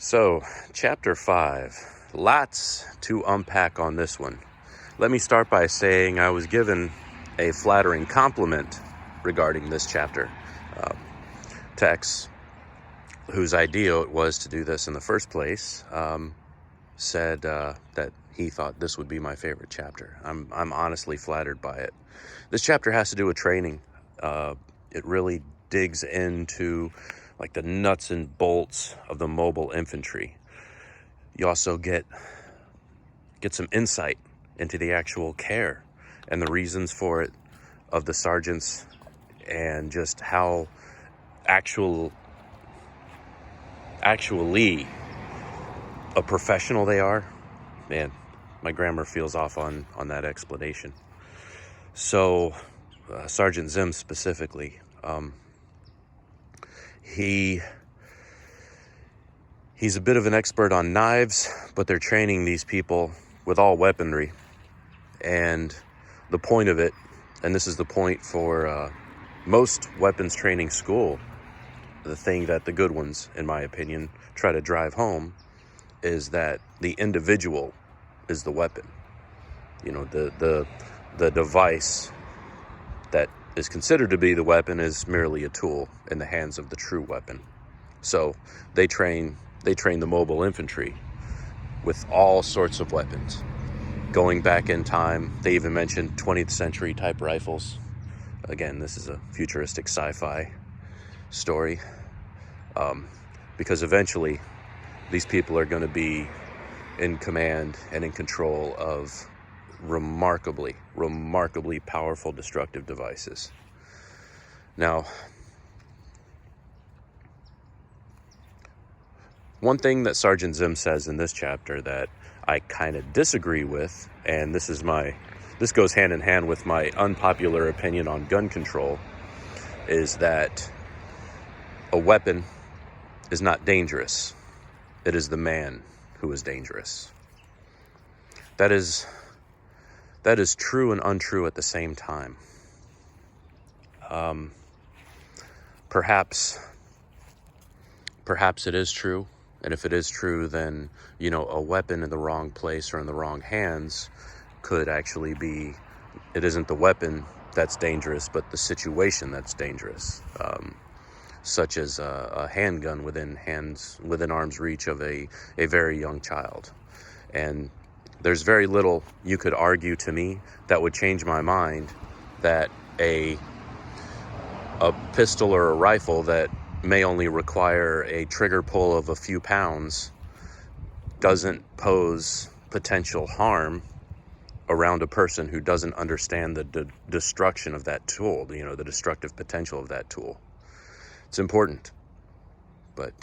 So, chapter 5. Lots to unpack on this one. Let me start by saying I was given a flattering compliment regarding this chapter. Tex, whose idea it was to do this in the first place, said that he thought this would be my favorite chapter. I'm honestly flattered by it. This chapter has to do with training. It really digs into like the nuts and bolts of the mobile infantry. You also get some insight into the actual care and the reasons for it of the sergeants, and just how actually a professional they are. Man, my grammar feels off on that explanation. So Sergeant Zim specifically, he's a bit of an expert on knives, but they're training these people with all weaponry. And the point of it, and this is the point for most weapons training school, the thing that the good ones, in my opinion, try to drive home, is that the individual is the weapon. You know, the device that is considered to be the weapon is merely a tool in the hands of the true weapon. So they train the mobile infantry with all sorts of weapons. Going back in time, they even mentioned 20th century type rifles. Again, this is a futuristic sci-fi story, because eventually these people are going to be in command and in control of remarkably powerful destructive devices. Now, one thing that Sergeant Zim says in this chapter that I kind of disagree with, and this goes hand in hand with my unpopular opinion on gun control, is that a weapon is not dangerous. It is the man who is dangerous. That is true and untrue at the same time. Perhaps it is true. And if it is true, then, you know, a weapon in the wrong place or in the wrong hands could actually be, it isn't the weapon that's dangerous, but the situation that's dangerous. Such as a handgun within arm's reach of a very young child. And there's very little you could argue to me that would change my mind that a pistol or a rifle that may only require a trigger pull of a few pounds doesn't pose potential harm around a person who doesn't understand the destruction of that tool, you know, the destructive potential of that tool. It's important. But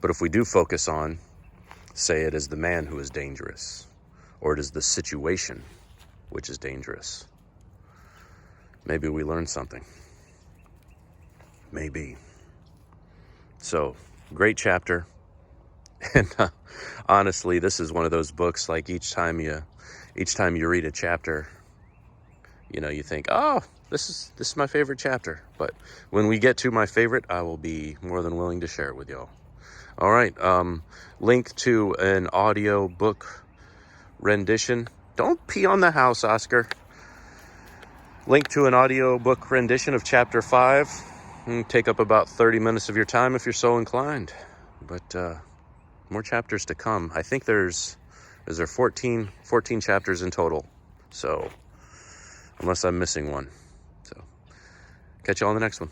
if we do focus on, say it is the man who is dangerous, or it is the situation which is dangerous, maybe we learn something. Maybe. So, great chapter. And honestly, this is one of those books, like each time you read a chapter, you know, you think, oh, this is my favorite chapter. But when we get to my favorite, I will be more than willing to share it with y'all. All right. Link to an audio book rendition. Don't pee on the house, Oscar. Link to an audio book rendition of chapter 5. Take up about 30 minutes of your time if you're so inclined. But more chapters to come. I think there's 14 chapters in total. So, unless I'm missing one. So, catch you all in the next one.